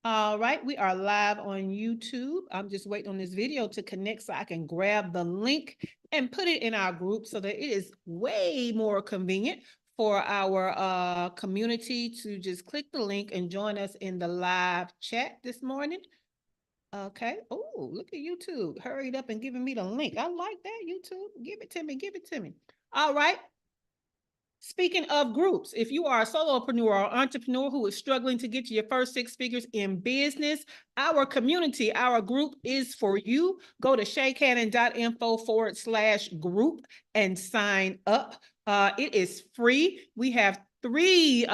All right, we are live on YouTube. I'm just waiting on this video to connect so I can grab the link and put it in our group so that it is way more convenient for our community to just click the link and join us in the live chat this morning. Okay. Oh, look at YouTube. Hurried up and giving me the link. I like that, YouTube. Give it to me. Give it to me. All right. Speaking of groups, if you are a solopreneur or entrepreneur who is struggling to get to your first six figures in business, our community, our group is for you. Go to shaycannon.info/group and sign up. It is free. We have three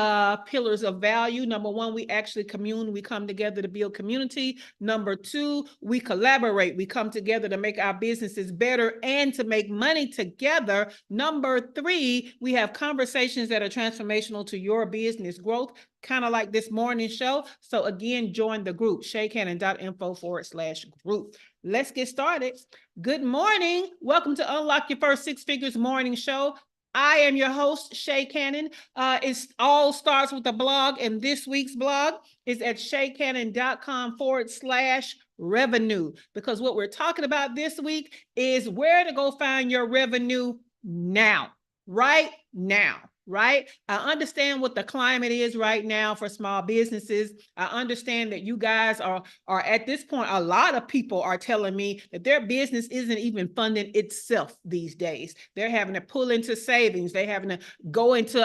pillars of value. Number one, we actually commune. We come together to build community. Number two, we collaborate. We come together to make our businesses better and to make money together. Number three, we have conversations that are transformational to your business growth, kind of like this morning show. So again, join the group, shaycannon.info/group. Let's get started. Good morning. Welcome to Unlock Your First Six Figures Morning Show. I am your host, Shay Cannon. It all starts with a blog, and this week's blog is at shaycannon.com/revenue, because what we're talking about this week is where to go find your revenue now, right now. Right? I understand what the climate is right now for small businesses. I understand that you guys are at this point, a lot of people are telling me that their business isn't even funding itself these days. They're having to pull into savings. They're having to go into,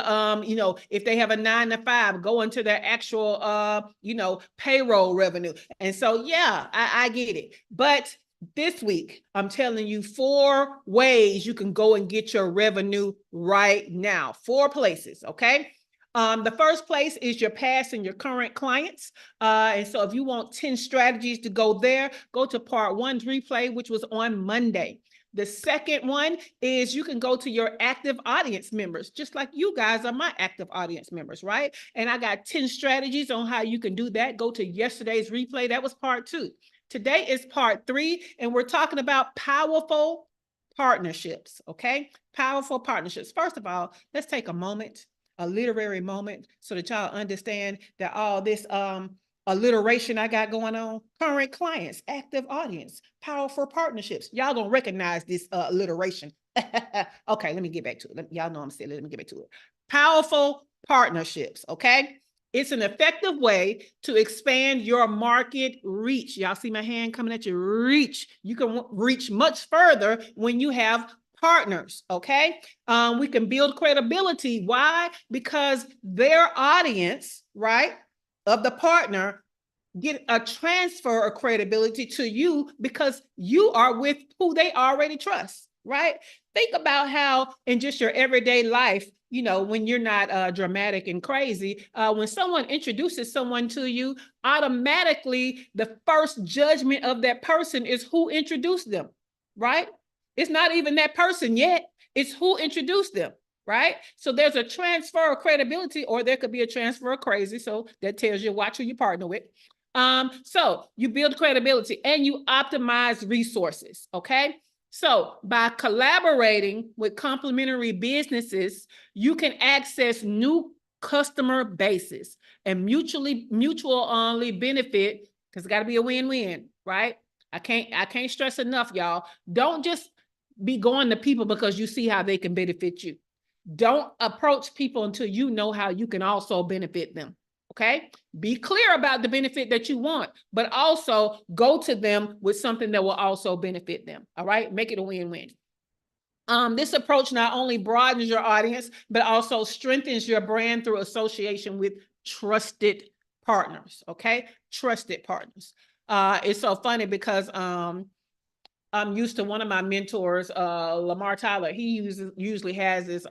if they have a 9-to-5, go into their actual, payroll revenue. And so, yeah, I get it. But this week, I'm telling you 4 ways you can go and get your revenue right now. 4 places, okay? The first place is your past and your current clients. And so if you want 10 strategies to go there, go to part 1's replay, which was on Monday. The second one is you can go to your active audience members, just like you guys are my active audience members, right? And I got 10 strategies on how you can do that. Go to yesterday's replay. That was part 2. Today is part 3, and we're talking about powerful partnerships, okay? Powerful partnerships. First of all, let's take a moment, a literary moment, so that y'all understand that all this alliteration I got going on, current clients, active audience, powerful partnerships. Y'all gonna recognize this alliteration. Okay, let me get back to it. Y'all know I'm silly. Let me get back to it. Powerful partnerships, okay? It's an effective way to expand your market reach. Y'all see my hand coming at you? Reach. You can reach much further when you have partners, okay? We can build credibility. Why? Because their audience, right, of the partner get a transfer of credibility to you because you are with who they already trust, right? Think about how in just your everyday life, when you're not dramatic and crazy, when someone introduces someone to you, automatically the first judgment of that person is who introduced them, right? It's not even that person yet. It's who introduced them, right? So there's a transfer of credibility, or there could be a transfer of crazy. So that tells you watch who you partner with. So you build credibility and you optimize resources, okay? So by collaborating with complementary businesses, you can access new customer bases and mutually benefit, because it's got to be a win-win, right? I can't stress enough, y'all. Don't just be going to people because you see how they can benefit you. Don't approach people until you know how you can also benefit them. Okay, be clear about the benefit that you want, but also go to them with something that will also benefit them. All right, make it a win-win. This approach not only broadens your audience, but also strengthens your brand through association with trusted partners. Okay, trusted partners. It's so funny because I'm used to one of my mentors, Lamar Tyler. He usually has his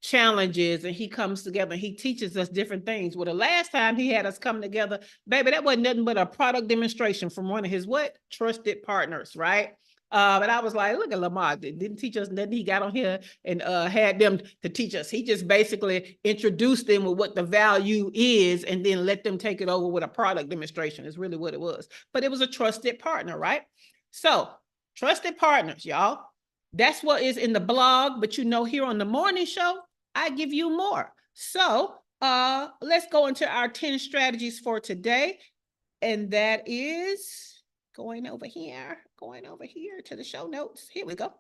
challenges, and he comes together and he teaches us different things. Well, the last time he had us come together, baby, that wasn't nothing but a product demonstration from one of his trusted partners, right? But I was like, look at Lamar, didn't teach us nothing. He got on here and had them to teach us. He just basically introduced them with what the value is and then let them take it over with a product demonstration is really what it was. But it was a trusted partner, right? So trusted partners, y'all. That's what is in the blog, but here on the morning show, I give you more. So let's go into our 10 strategies for today. And that is going over here to the show notes. Here we go.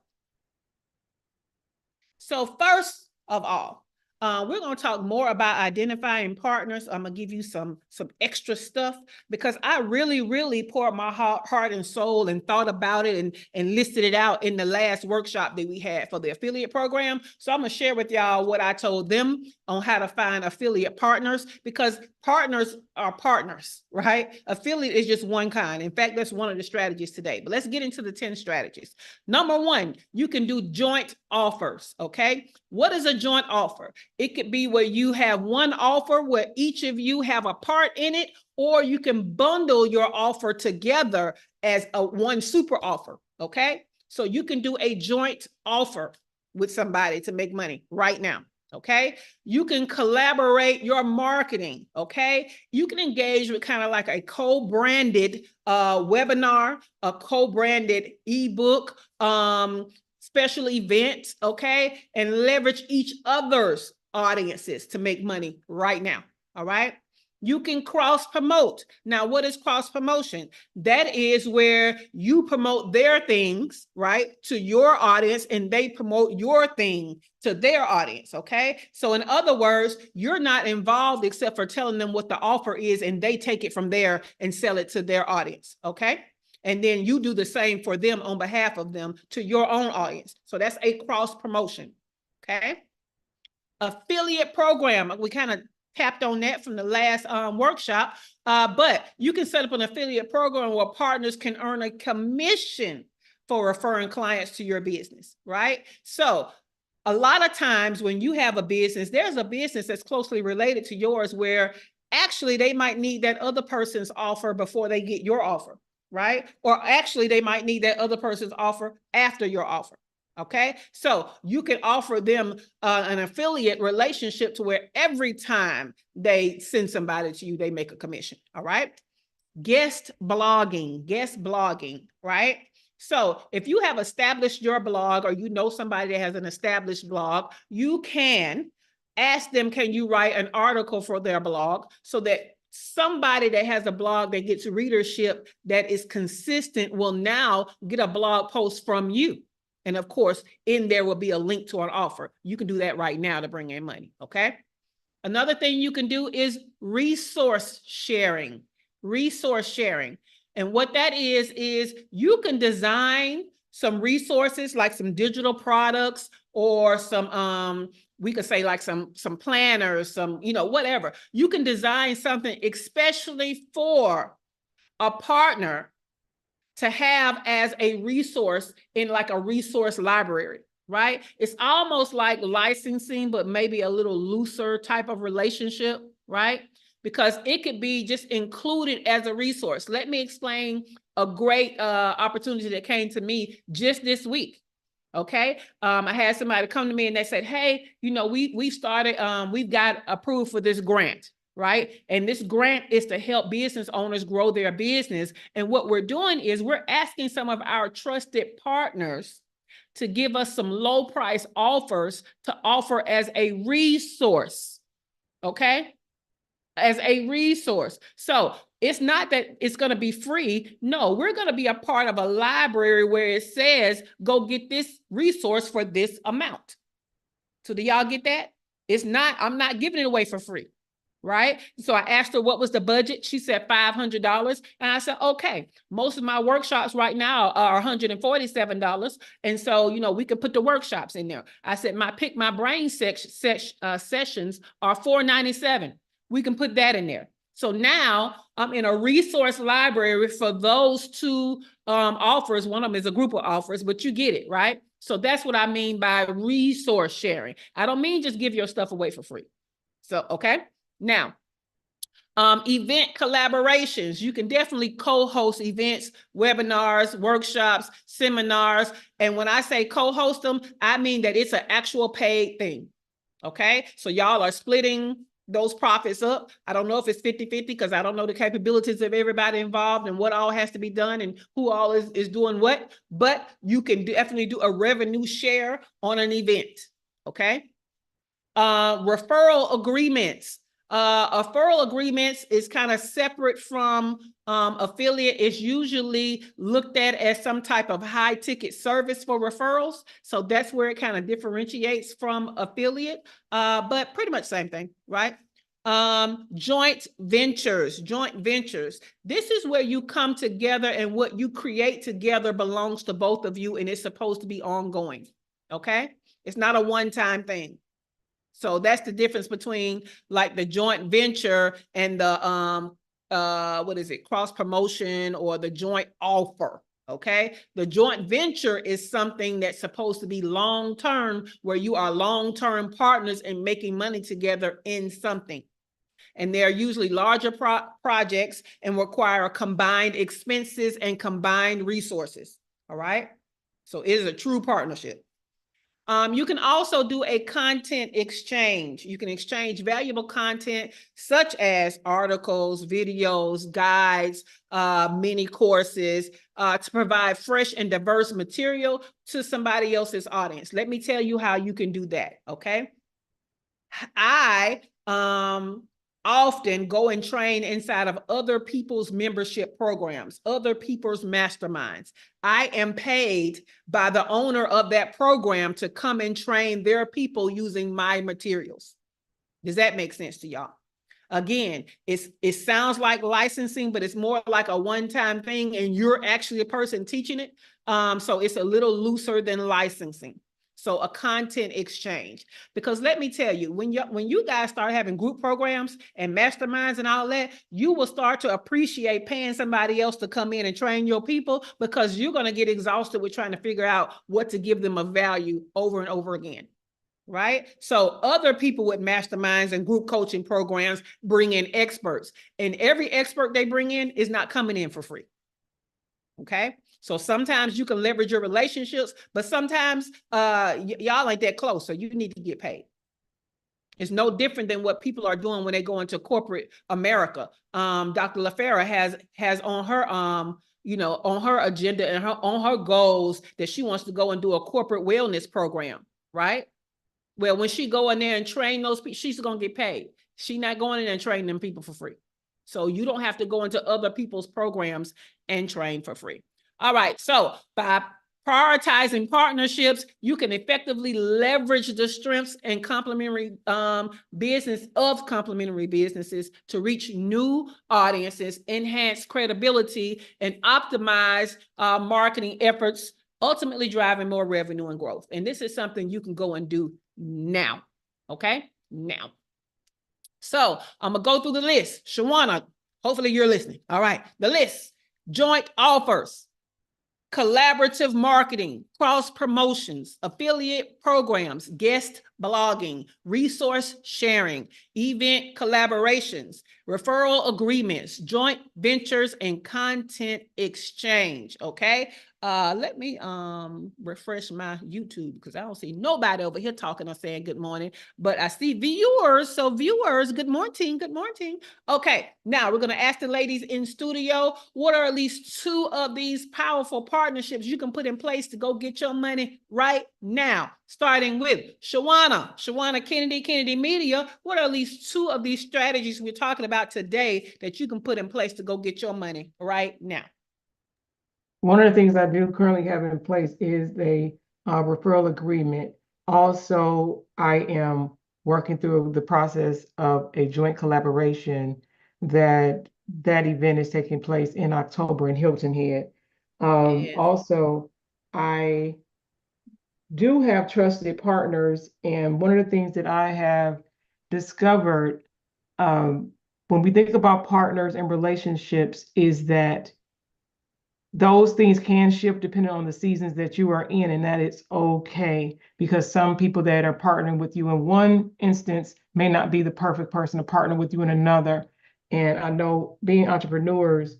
So first of all, we're going to talk more about identifying partners. I'm going to give you some extra stuff because I really poured my heart and soul and thought about it and listed it out in the last workshop that we had for the affiliate program. So I'm going to share with y'all what I told them on how to find affiliate partners, because partners are partners, right? Affiliate is just one kind. In fact, that's one of the strategies today. But let's get into the 10 strategies. Number one, you can do joint offers, okay? What is a joint offer? It could be where you have one offer where each of you have a part in it, or you can bundle your offer together as one super offer, okay? So you can do a joint offer with somebody to make money right now. Okay, you can collaborate your marketing. Okay, you can engage with kind of like a co-branded webinar, a co-branded ebook, special events. Okay, and leverage each other's audiences to make money right now. All right. You can cross promote. Now, what is cross promotion? That is where you promote their things, right, to your audience, and they promote your thing to their audience. Okay. So in other words, you're not involved except for telling them what the offer is, and they take it from there and sell it to their audience. Okay. And then you do the same for them on behalf of them to your own audience. So that's a cross promotion. Okay. Affiliate program. We kind of tapped on that from the last workshop, but you can set up an affiliate program where partners can earn a commission for referring clients to your business, right? So a lot of times when you have a business, there's a business that's closely related to yours where actually they might need that other person's offer before they get your offer, right? Or actually they might need that other person's offer after your offer. Okay, so you can offer them an affiliate relationship to where every time they send somebody to you, they make a commission. All right. Guest blogging, right? So if you have established your blog, or you know somebody that has an established blog, you can ask them, can you write an article for their blog so that somebody that has a blog that gets readership that is consistent will now get a blog post from you. And of course, in there will be a link to an offer. You can do that right now to bring in money, okay? Another thing you can do is resource sharing. And what that is you can design some resources like some digital products or some, we could say like some planners, some, whatever. You can design something especially for a partner to have as a resource in like a resource library, right? It's almost like licensing, but maybe a little looser type of relationship, right? Because it could be just included as a resource. Let me explain a great opportunity that came to me just this week. Okay. I had somebody come to me and they said, hey, we've started, we've got approved for this grant. Right. And this grant is to help business owners grow their business. And what we're doing is we're asking some of our trusted partners to give us some low price offers to offer as a resource. Okay. As a resource. So it's not that it's going to be free. No, we're going to be a part of a library where it says, go get this resource for this amount. So do y'all get that? It's not, I'm not giving it away for free. Right. So I asked her, what was the budget? She said $500. And I said, okay, most of my workshops right now are $147. And so, we can put the workshops in there. I said, my Pick My Brain sessions are $497. We can put that in there. So now I'm in a resource library for those two offers. One of them is a group of offers, but you get it, right? So that's what I mean by resource sharing. I don't mean just give your stuff away for free. So, okay. Now, event collaborations. You can definitely co-host events, webinars, workshops, seminars. And when I say co-host them, I mean that it's an actual paid thing. Okay. So y'all are splitting those profits up. I don't know if it's 50-50 because I don't know the capabilities of everybody involved and what all has to be done and who all is doing what, but you can definitely do a revenue share on an event. Okay. Referral agreements. Referral agreements is kind of separate from affiliate. It's usually looked at as some type of high ticket service for referrals. So that's where it kind of differentiates from affiliate, but pretty much same thing, right? Joint ventures. This is where you come together and what you create together belongs to both of you, and it's supposed to be ongoing. Okay? It's not a one-time thing. So that's the difference between like the joint venture and the cross promotion or the joint offer. Okay, the joint venture is something that's supposed to be long-term, where you are long-term partners and making money together in something. And they're usually larger projects and require combined expenses and combined resources. All right, so it is a true partnership. You can also do a content exchange. You can exchange valuable content such as articles, videos, guides, mini courses to provide fresh and diverse material to somebody else's audience. Let me tell you how you can do that, okay? I often go and train inside of other people's membership programs, other people's masterminds. I am paid by the owner of that program to come and train their people using my materials. Does that make sense to y'all? Again, it sounds like licensing, but it's more like a one-time thing, and you're actually a person teaching it. So it's a little looser than licensing. So a content exchange, because let me tell you, when you guys start having group programs and masterminds and all that, you will start to appreciate paying somebody else to come in and train your people, because you're going to get exhausted with trying to figure out what to give them of value over and over again. Right? So other people with masterminds and group coaching programs bring in experts, and every expert they bring in is not coming in for free. Okay? So sometimes you can leverage your relationships, but sometimes y'all ain't that close, so you need to get paid. It's no different than what people are doing when they go into corporate America. Dr. LaFera has on her on her agenda and on her goals that she wants to go and do a corporate wellness program, right? Well, when she go in there and train those people, she's going to get paid. She's not going in there and training them people for free. So you don't have to go into other people's programs and train for free. All right. So by prioritizing partnerships, you can effectively leverage the strengths and complementary businesses to reach new audiences, enhance credibility, and optimize marketing efforts, ultimately driving more revenue and growth. And this is something you can go and do now. Okay? Now. So I'm going to go through the list. Shawana, hopefully you're listening. All right. The list: joint offers, collaborative marketing, cross promotions, affiliate programs, guest blogging, resource sharing, event collaborations, referral agreements, joint ventures, and content exchange. Okay. Let me refresh my YouTube, because I don't see nobody over here talking or saying good morning, but I see viewers. So viewers, good morning. Good morning. Okay, now we're going to ask the ladies in studio, what are at least 2 of these powerful partnerships you can put in place to go get your money right now? Starting with Shawana Kennedy Media. What are at least 2 of these strategies we're talking about today that you can put in place to go get your money right now? One of the things I do currently have in place is a referral agreement. Also, I am working through the process of a joint collaboration that event is taking place in October in Hilton Head. Yes. Also, I do have trusted partners, and one of the things that I have discovered when we think about partners and relationships is that those things can shift depending on the seasons that you are in, and that it's okay, because some people that are partnering with you in one instance may not be the perfect person to partner with you in another. And I know, being entrepreneurs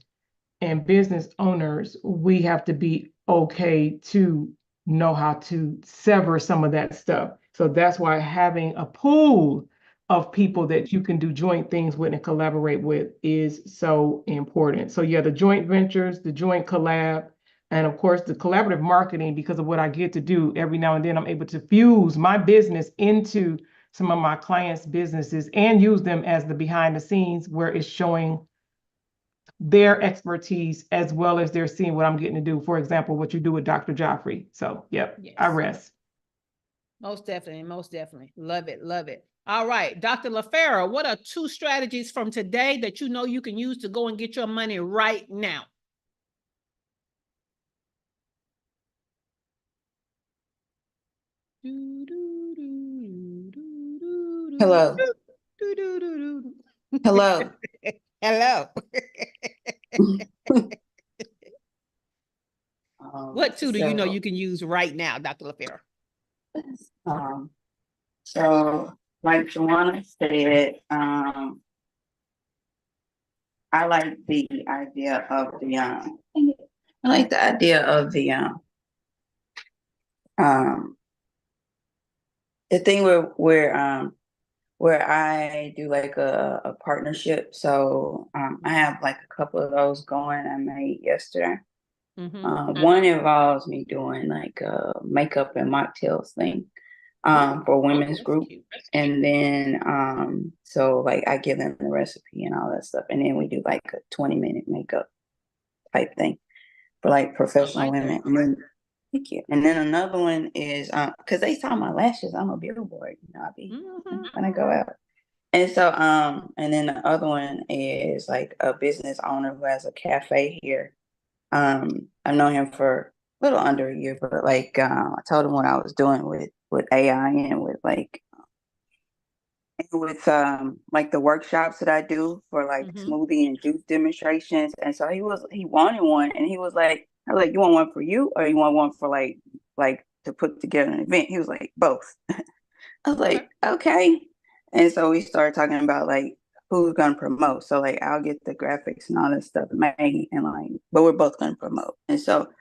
and business owners, we have to be okay to know how to sever some of that stuff. So that's why having a pool of people that you can do joint things with and collaborate with is so important. So yeah, the joint ventures, the joint collab, and of course the collaborative marketing, because of what I get to do every now and then, I'm able to fuse my business into some of my clients' businesses and use them as the behind the scenes where it's showing their expertise as well as they're seeing what I'm getting to do. For example, what you do with Dr. Joffrey. So, yep, I Yes. rest. Most definitely. Most definitely. Love it. Love it. All right. Dr. LaFera, what are 2 strategies from today that you know you can use to go and get your money right now? Hello. Hello. Hello. What 2 do you know you can use right now, Dr. LaFera? So like Joanna said, I like the idea of the thing where I do like a partnership. So I have like a couple of those going I made yesterday. One involves me doing like a makeup and mocktails thing for women's group. Cute. And then so like I give them the recipe and all that stuff. And then we do like a 20-minute makeup type thing for like professional women. And then, thank you. And then another one is because they saw my lashes, I'm a billboard, I'll be when I go out. And so and then the other one is like a business owner who has a cafe here. I've known him for a little under a year, but like I told him what I was doing with AI and with like the workshops that I do for like smoothie and juice demonstrations. And so he wanted one, and he was like, I was like, you want one for you or you want one for like to put together an event? He was like, both. I was like, okay. And so we started talking about like who's gonna promote. So like I'll get the graphics and all that stuff made, and like, but we're both gonna promote. And so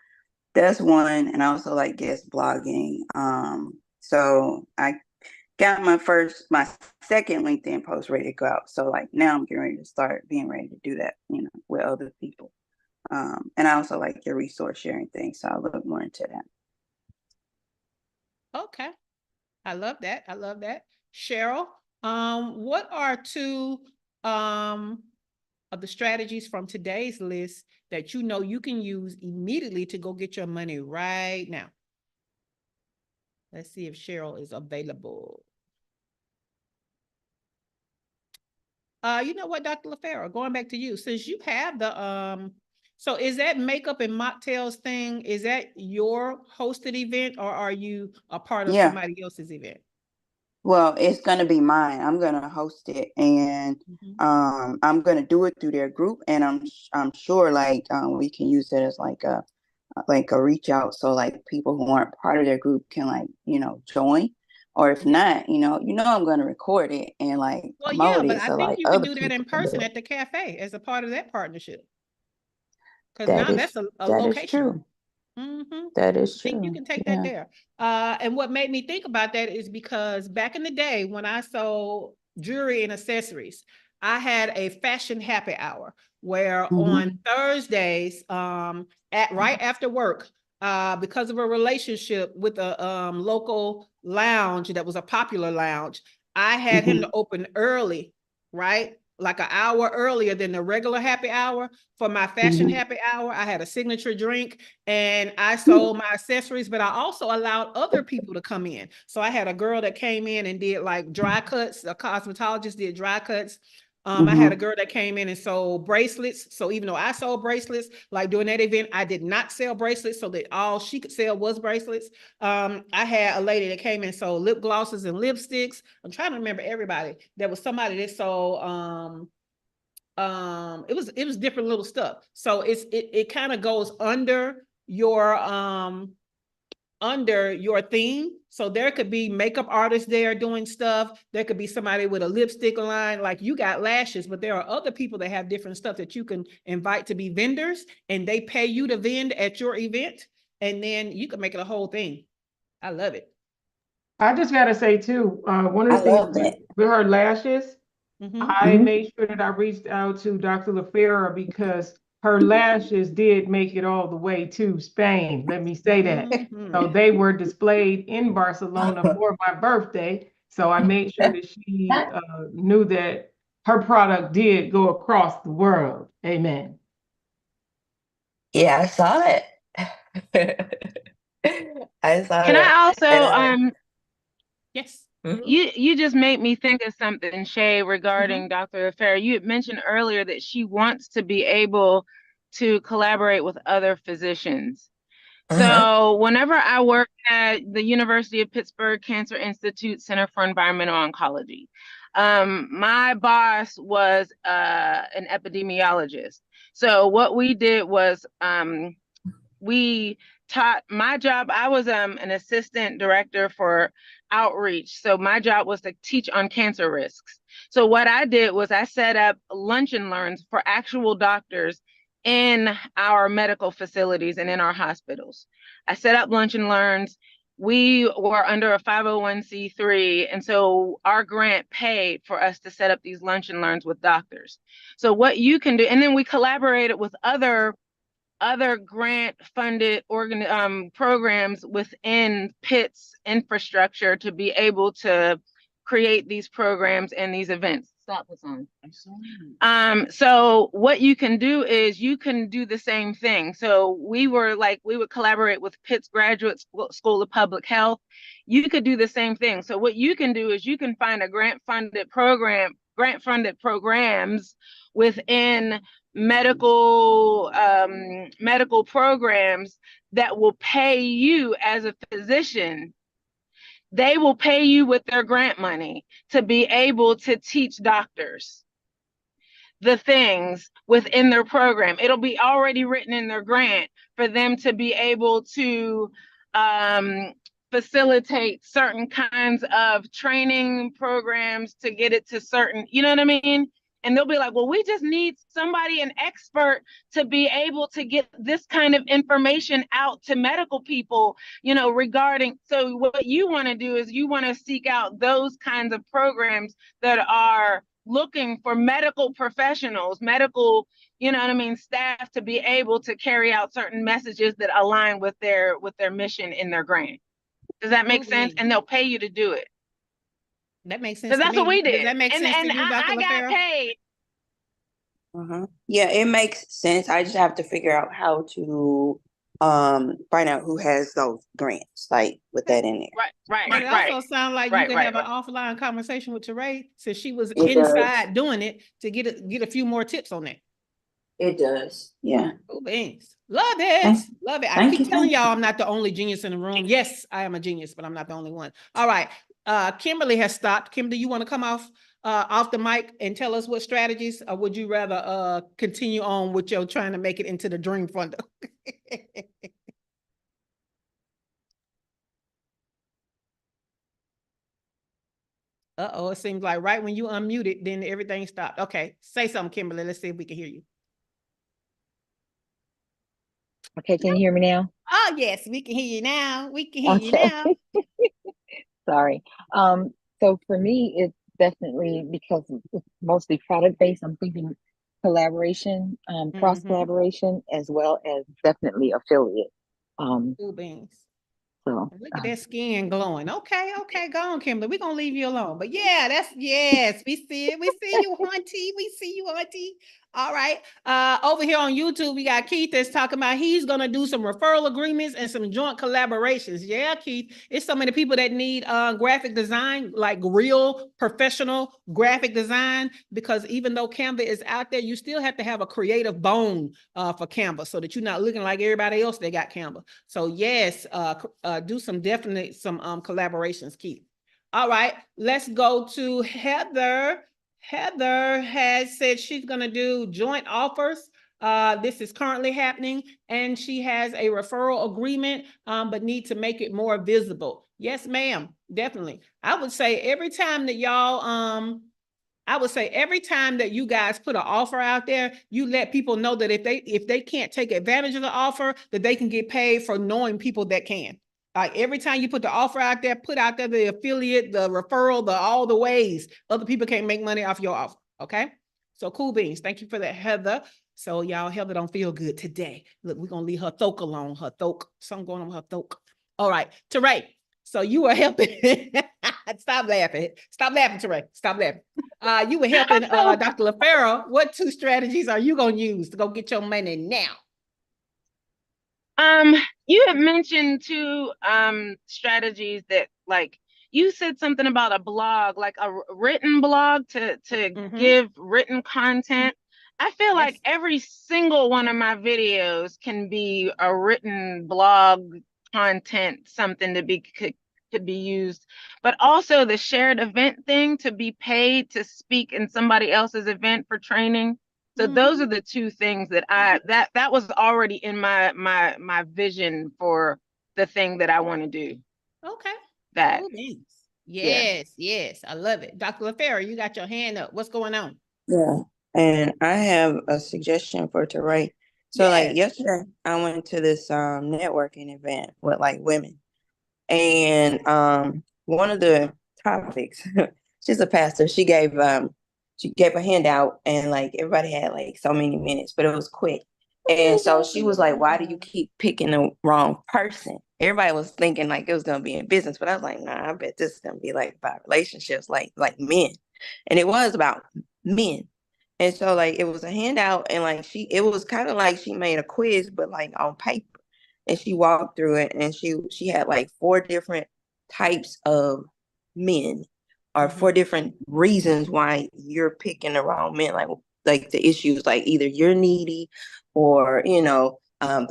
that's one. And I also like guest blogging. So I got my second LinkedIn post ready to go out. So like now I'm getting ready to start being ready to do that, with other people. And I also like your resource sharing thing. So I'll look more into that. Okay. I love that. I love that. Cheryl, what are 2 of the strategies from today's list that you know you can use immediately to go get your money right now? Let's see if Cheryl is available. You know what, Dr. LaFera, going back to you, since you have the so is that makeup and mocktails thing, is that your hosted event, or are you a part of somebody else's event? Well, it's gonna be mine. I'm gonna host it, and I'm gonna do it through their group, and I'm sure like we can use it as like a reach out, so like people who aren't part of their group can like join, or if not, I'm gonna record it and like promote but it. I So think like you can do that in person at the cafe as a part of that partnership, because now that's a location. Is true. That is true. I think you can take that there. And what made me think about that is because back in the day when I sold jewelry and accessories, I had a fashion happy hour where on Thursdays, right after work, because of a relationship with a local lounge that was a popular lounge, I had him to open early, right? Like an hour earlier than the regular happy hour for my fashion happy hour. I had a signature drink and I sold my accessories, but I also allowed other people to come in. So I had a girl that came in and did like dry cuts. A cosmetologist did dry cuts. I had a girl that came in and sold bracelets. So even though I sold bracelets, like during that event, I did not sell bracelets, so that all she could sell was bracelets. I had a lady that came in and sold lip glosses and lipsticks. I'm trying to remember everybody. There was somebody that sold it was different little stuff. So it kind of goes under your theme. So there could be makeup artists there doing stuff. There could be somebody with a lipstick line, like you got lashes, but there are other people that have different stuff that you can invite to be vendors, and they pay you to vend at your event, and then you can make it a whole thing. I love it. I just gotta say too, one of the things with her lashes, I made sure that I reached out to Dr. LaFera because her lashes did make it all the way to Spain. Let me say that. So they were displayed in Barcelona for my birthday. So I made sure that she knew that her product did go across the world. Amen. Yeah, I saw it. I saw Can it. I also Yes. you just made me think of something, Shay, Mm-hmm. regarding Dr. Affair. You had mentioned earlier that she wants to be able to collaborate with other physicians. So whenever I worked at the University of Pittsburgh Cancer Institute Center for Environmental Oncology, my boss was an epidemiologist. So what we did was we taught my job. I was an assistant director for outreach. So my job was to teach on cancer risks. So what I did was I set up lunch and learns for actual doctors in our medical facilities and in our hospitals. I set up lunch and learns. We were under a 501c3, and so our grant paid for us to set up these lunch and learns with doctors. So what you can do, and then we collaborated with other grant funded programs within Pitt's infrastructure to be able to create these programs and these events. Stop the song. So what you can do is you can do the same thing. So we would collaborate with Pitt's Graduate School of Public Health. You could do the same thing. So what you can do is you can find a grant funded programs within medical programs that will pay you as a physician. They will pay you with their grant money to be able to teach doctors the things within their program. It'll be already written in their grant for them to be able to facilitate certain kinds of training programs to get it to certain, you know what I mean? And they'll be like, well, we just need somebody, an expert, to be able to get this kind of information out to medical people, regarding. So what you want to do is you want to seek out those kinds of programs that are looking for medical professionals, staff to be able to carry out certain messages that align with their mission in their grant. Does that make sense? And they'll pay you to do it. That makes sense. So that's what we did. Does that make sense to you, Dr. I got paid. Yeah, it makes sense. I just have to figure out how to find out who has those grants, like with that in there. Right. But it also sounds like you could have an offline conversation with Teray, since she was inside doing it, to get a few more tips on that. It does. Yeah. Oh, beans. Love it. Love it. I keep telling y'all I'm not the only genius in the room. Yes, I am a genius, but I'm not the only one. All right. Kimberly has stopped. Kimberly, you want to come off the mic and tell us what strategies, or would you rather continue on with your trying to make it into the dream funder? Uh-oh, it seems like right when you unmuted, then everything stopped. Okay, say something, Kimberly. Let's see if we can hear you. Okay, can you hear me now? Oh, yes, we can hear you now. We can hear you now. Sorry. So for me, it's definitely, because it's mostly product-based, I'm thinking collaboration, cross-collaboration, as well as definitely affiliate. Cool beans. So look at that skin glowing. Okay, go on, Kimberly. We're gonna leave you alone. But yeah, yes, we see it. We see you, auntie. We see you, auntie. All right. Over here on YouTube, we got Keith that's talking about he's gonna do some referral agreements and some joint collaborations. Yeah, Keith. It's so many people that need graphic design, like real professional graphic design, because even though Canva is out there, you still have to have a creative bone for Canva, so that you're not looking like everybody else that got Canva. So yes, do some collaborations, Keith. All right, let's go to Heather. Heather has said she's going to do joint offers. This is currently happening, and she has a referral agreement, but need to make it more visible. Yes, ma'am, definitely. I would say every time that you guys put an offer out there, you let people know that if they can't take advantage of the offer, that they can get paid for knowing people that can. Like every time you put the offer out there, put out there the affiliate, the referral, all the ways other people can't make money off your offer. Okay. So cool beans. Thank you for that, Heather. So y'all, Heather don't feel good today. Look, we're going to leave her thoke alone. Her thoke. Something going on with her thoke. All right. Teray. So you were helping. Stop laughing. Stop laughing, Teray. Stop laughing. You were helping Dr. LaFaro. What 2 strategies are you gonna use to go get your money now? You had mentioned 2 strategies that, like, you said something about a blog, like a written blog to give written content. I feel like every single one of my videos can be a written blog content, something to be could be used, but also the shared event thing, to be paid to speak in somebody else's event for training. So those are the 2 things that that was already in my vision for the thing that I want to do. Okay. That. Cool beans. Yes, yes. I love it. Dr. LaFaro, you got your hand up. What's going on? Yeah. And I have a suggestion for Teray. So like yesterday I went to this networking event with like women. And one of the topics, she's a pastor, she gave a handout, and like everybody had like so many minutes, but it was quick. And so she was like, why do you keep picking the wrong person? Everybody was thinking like it was gonna be in business, but I was like, nah, I bet this is gonna be like about relationships, like men. And it was about men. And so like it was a handout, and like it was kind of like she made a quiz, but like on paper. And she walked through it, and she had like 4 different types of men, or 4 different reasons why you're picking the wrong men. Like the issues, like either you're needy, or the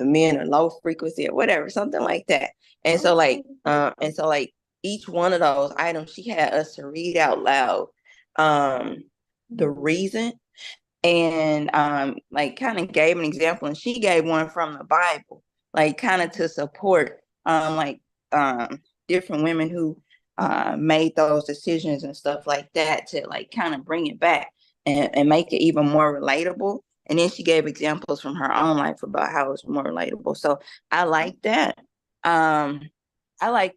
men are low frequency or whatever, something like that. And so like each one of those items, she had us to read out loud the reason, and like kind of gave an example, and she gave one from the Bible, like kind of to support different women who made those decisions and stuff like that, to like kind of bring it back and make it even more relatable. And then she gave examples from her own life about how it's more relatable. So I like that. Because I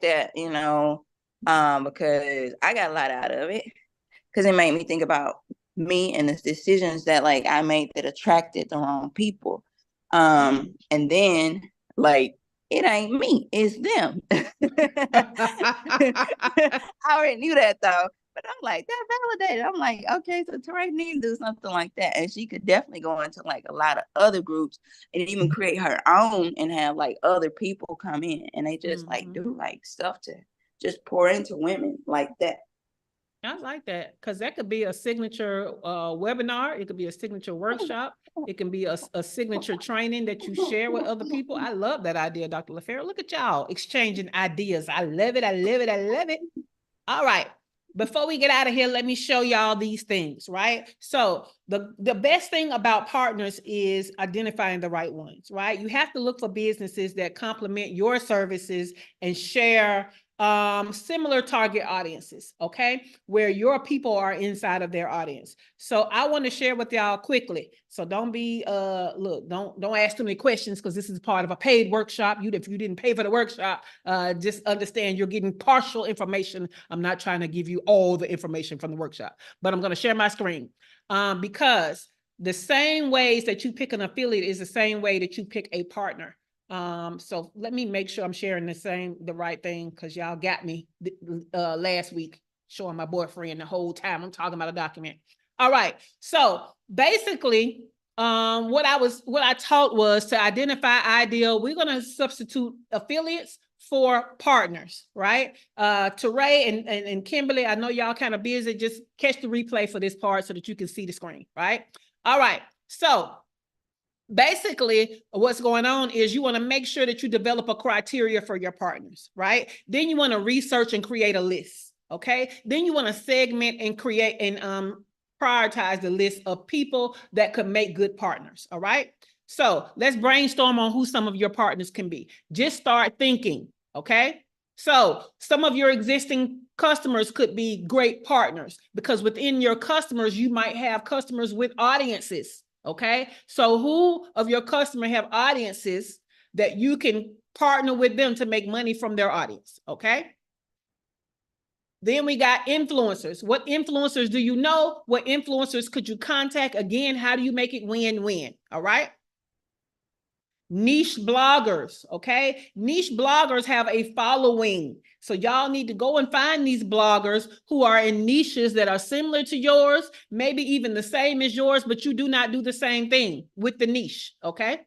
got a lot out of it, because it made me think about me and the decisions that like I made that attracted the wrong people. And then like it ain't me, it's them. I already knew that though, but I'm like, that validated. I'm like, okay, so Teray need to do something like that. And she could definitely go into like a lot of other groups and even create her own, and have like other people come in, and they just like do like stuff to just pour into women like that. I like that, because that could be a signature webinar. It could be a signature workshop. It can be a signature training that you share with other people. I love that idea, Dr. LaFaro. Look at y'all exchanging ideas. I love it. I love it. I love it. All right. Before we get out of here, let me show y'all these things, right? So the best thing about partners is identifying the right ones, right? You have to look for businesses that complement your services and share similar target audiences, okay, where your people are inside of their audience. So I want to share with y'all quickly. So don't be don't ask too many questions, because this is part of a paid workshop. If you didn't pay for the workshop, just understand you're getting partial information. I'm not trying to give you all the information from the workshop, but I'm going to share my screen because the same ways that you pick an affiliate is the same way that you pick a partner. So let me make sure I'm sharing the right thing, because y'all got me last week showing my boyfriend the whole time I'm talking about a document. All right. So basically, what I taught was to identify ideal. We're going to substitute affiliates for partners, right? Teray and Kimberly, I know y'all kind of busy. Just catch the replay for this part so that you can see the screen, right? All right. So basically, what's going on is you want to make sure that you develop a criteria for your partners, right? Then you want to research and create a list, okay? Then you want to segment and create and prioritize the list of people that could make good partners, all right? So let's brainstorm on who some of your partners can be. Just start thinking, okay? So some of your existing customers could be great partners, because within your customers, you might have customers with audiences. Okay, so who of your customer have audiences that you can partner with them to make money from their audience? Okay. Then we got influencers. What influencers do you know? What influencers could you contact? Again, how do you make it win-win? All right. Niche bloggers, okay? Niche bloggers have a following. So y'all need to go and find these bloggers who are in niches that are similar to yours, maybe even the same as yours, but you do not do the same thing with the niche, okay?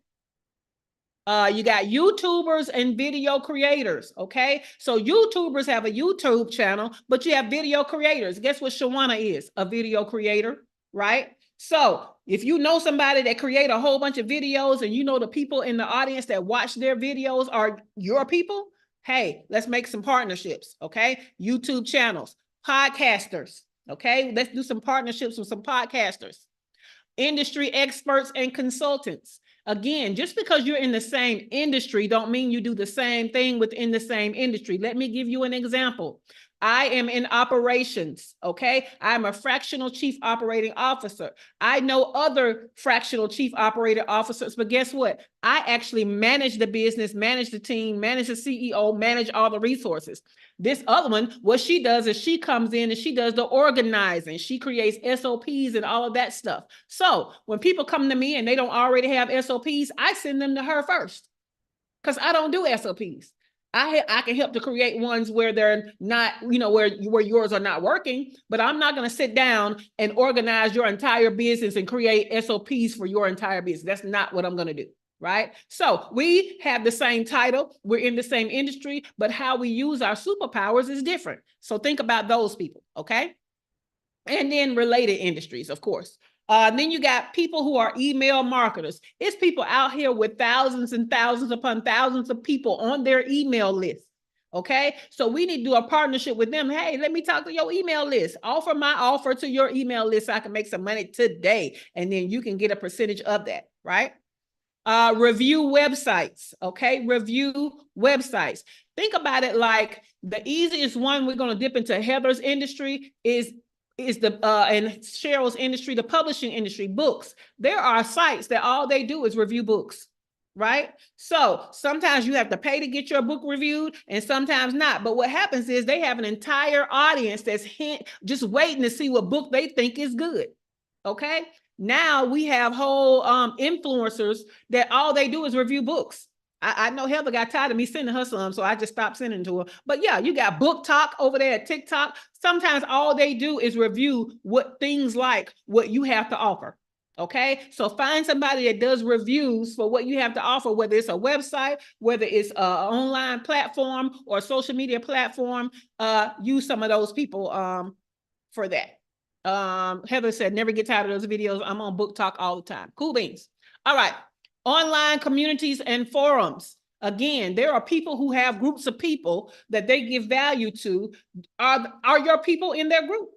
You got YouTubers and video creators, okay? So YouTubers have a YouTube channel, but you have video creators. Guess what Shawana is? A video creator, right? So if you know somebody that create a whole bunch of videos and you know the people in the audience that watch their videos are your people, hey, let's make some partnerships, okay? YouTube channels, podcasters, okay? Let's do some partnerships with some podcasters, industry experts and consultants. Again, just because you're in the same industry don't mean you do the same thing within the same industry. Let me give you an example. I am in operations, okay? I'm a fractional chief operating officer. I know other fractional chief operating officers, but guess what? I actually manage the business, manage the team, manage the CEO, manage all the resources. This other one, what she does is she comes in and she does the organizing. She creates SOPs and all of that stuff. So when people come to me and they don't already have SOPs, I send them to her first because I don't do SOPs. I can help to create ones where they're not, where yours are not working, but I'm not going to sit down and organize your entire business and create SOPs for your entire business. That's not what I'm going to do. Right? So we have the same title, we're in the same industry, but how we use our superpowers is different. So think about those people, okay? And then related industries, of course. Then you got people who are email marketers. It's people out here with thousands and thousands upon thousands of people on their email list. Okay, so we need to do a partnership with them. Hey, let me talk to your email list. Offer my offer to your email list so I can make some money today. And then you can get a percentage of that, right? Review websites, okay? Review websites. Think about it like the easiest one we're going to dip into Heather's industry is the and Cheryl's industry, the publishing industry, books. There are sites that all they do is review books, right? So sometimes you have to pay to get your book reviewed and sometimes not. But what happens is they have an entire audience that's just waiting to see what book they think is good, okay? Now we have whole influencers that all they do is review books. I know Heather got tired of me sending her some, so I just stopped sending to her. But yeah, you got Book Talk over there at TikTok. Sometimes all they do is review what things like what you have to offer. Okay, so find somebody that does reviews for what you have to offer, whether it's a website, whether it's an online platform or social media platform. Use some of those people for that. Heather said, never get tired of those videos. I'm on Book Talk all the time. Cool beans. All right. Online communities and forums. Again, there are people who have groups of people that they give value to. Are your people in their group?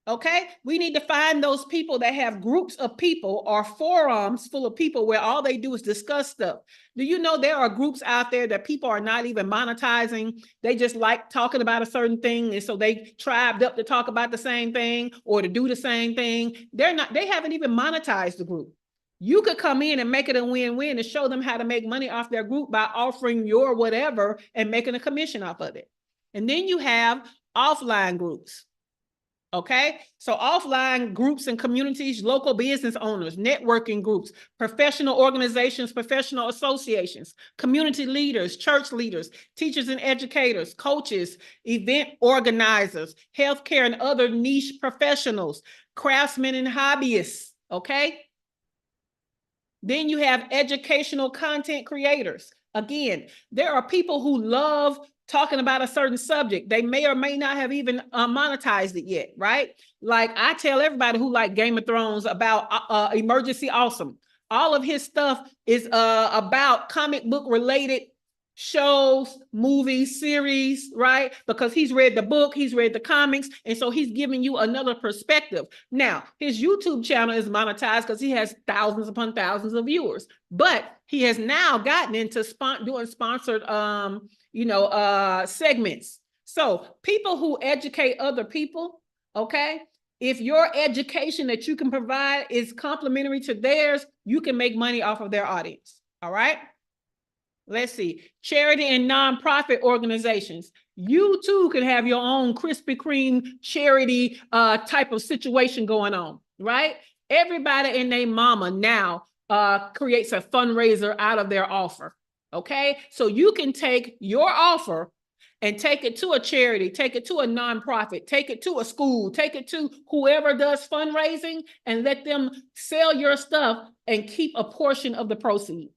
Okay. We need to find those people that have groups of people or forums full of people where all they do is discuss stuff. Do you know there are groups out there that people are not even monetizing? They just like talking about a certain thing. And so they tribed up to talk about the same thing or to do the same thing. They haven't even monetized the group. You could come in and make it a win-win and show them how to make money off their group by offering your whatever and making a commission off of it. And then you have offline groups. Okay, so offline groups and communities, local business owners, networking groups, professional organizations, professional associations, community leaders, church leaders, teachers and educators, coaches, event organizers, healthcare and other niche professionals, craftsmen and hobbyists. Okay. Then you have educational content creators. Again, there are people who love talking about a certain subject. They may or may not have even monetized it yet, right? Like I tell everybody who like Game of Thrones about Emergency Awesome. All of his stuff is about comic book related shows, movies, series, right? Because he's read the book, he's read the comics, and so he's giving you another perspective. Now, his YouTube channel is monetized because he has thousands upon thousands of viewers, but he has now gotten into doing sponsored segments. So people who educate other people, okay, if your education that you can provide is complementary to theirs, you can make money off of their audience. All right. Let's see. Charity and nonprofit organizations. You too can have your own Krispy Kreme charity type of situation going on, right? Everybody and their mama now creates a fundraiser out of their offer. Okay, so you can take your offer and take it to a charity, take it to a nonprofit, take it to a school, take it to whoever does fundraising, and let them sell your stuff and keep a portion of the proceeds.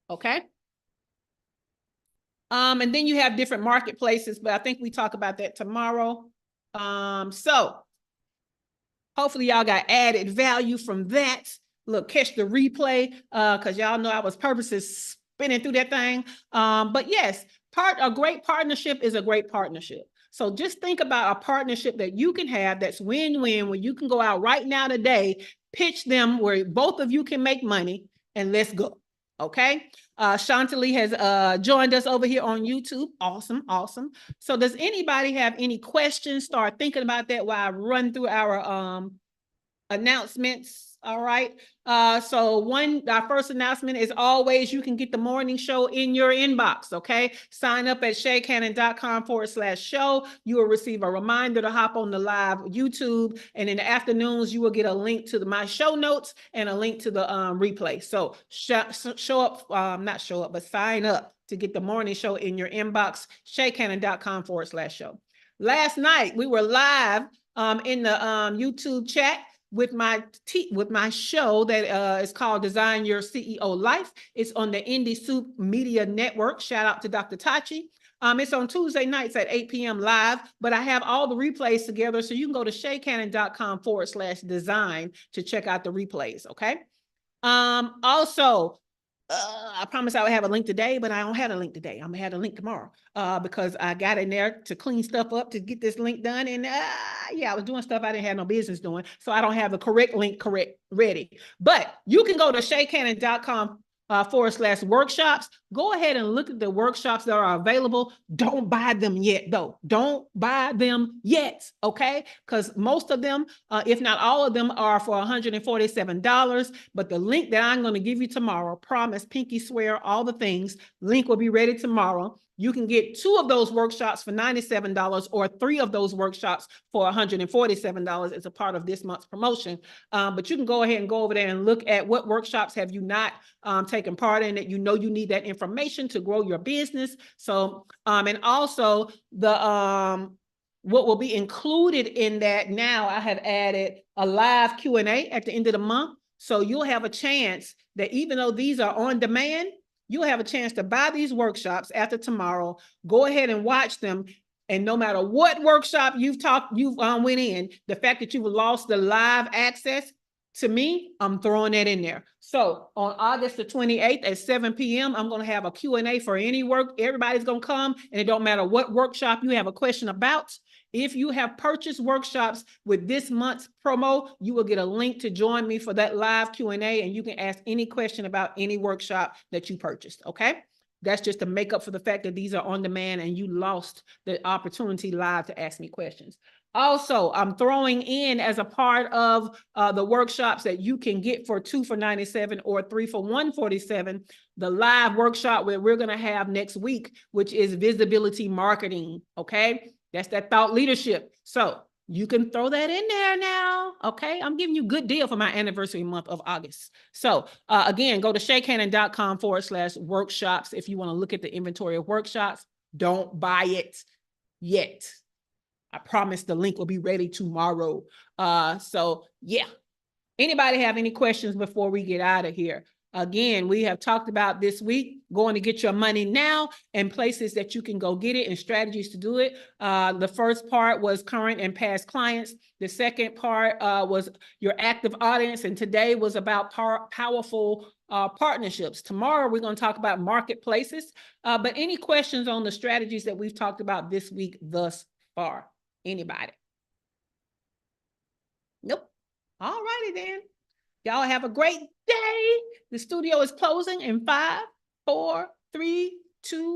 Okay. And then you have different marketplaces, but I think we talk about that tomorrow. So hopefully y'all got added value from that. Look, catch the replay, because y'all know I was purposely spinning through that thing. But yes, a great partnership is a great partnership. So just think about a partnership that you can have that's win-win, where you can go out right now today, pitch them where both of you can make money, and let's go. Okay. Chantalie has joined us over here on YouTube. Awesome, awesome. So does anybody have any questions? Start thinking about that while I run through our announcements. All right. So our first announcement is always you can get the morning show in your inbox. Okay. Sign up at shaycannon.com/show. You will receive a reminder to hop on the live YouTube. And in the afternoons, you will get a link to my show notes and a link to the replay. So sign up to get the morning show in your inbox, shaycannon.com/show. Last night, we were live in the YouTube chat with my show that is called Design Your CEO Life. It's on the Indie Soup Media Network. Shout out to Dr. Tachi. It's on Tuesday nights at 8 p.m. live, but I have all the replays together. So you can go to shaycannon.com/design to check out the replays. Okay. Also, I promised I would have a link today, but I don't have a link today. I'm gonna have a link tomorrow because I got in there to clean stuff up to get this link done. And yeah, I was doing stuff I didn't have no business doing. So I don't have the correct link ready. But you can go to shaycannon.com/workshops. Go ahead and look at the workshops that are available. Don't buy them yet, though. Don't buy them yet, okay? Because most of them, if not all of them, are for $147. But the link that I'm going to give you tomorrow, promise, pinky swear, all the things, link will be ready tomorrow. You can get 2 of those workshops for $97 or 3 of those workshops for $147 as a part of this month's promotion. But you can go ahead and go over there and look at what workshops have you not taken part in that you know you need that information to grow your business. So, and also the what will be included in that now, I have added a live Q&A at the end of the month. So you'll have a chance that even though these are on demand, you'll have a chance to buy these workshops after tomorrow. Go ahead and watch them. And no matter what workshop you've went in, the fact that you've lost the live access, to me, I'm throwing that in there. So on August the 28th at 7 p.m., I'm going to have a Q&A for any work. Everybody's going to come, and it don't matter what workshop you have a question about. If you have purchased workshops with this month's promo, you will get a link to join me for that live Q&A, and you can ask any question about any workshop that you purchased, okay? That's just to make up for the fact that these are on demand and you lost the opportunity live to ask me questions. Also, I'm throwing in as a part of the workshops that you can get for 2 for $97 or 3 for $147, the live workshop where we're going to have next week, which is visibility marketing. Okay. That's that thought leadership. So you can throw that in there now. Okay. I'm giving you a good deal for my anniversary month of August. So again, go to shaycannon.com/workshops if you want to look at the inventory of workshops. Don't buy it yet. I promise the link will be ready tomorrow. So yeah. Anybody have any questions before we get out of here? Again, we have talked about this week going to get your money now and places that you can go get it and strategies to do it. The first part was current and past clients. The second part was your active audience. And today was about powerful partnerships. Tomorrow, we're going to talk about marketplaces. But any questions on the strategies that we've talked about this week thus far? Anybody? Nope. All righty then. Y'all have a great day. The studio is closing in 5, 4, 3, 2,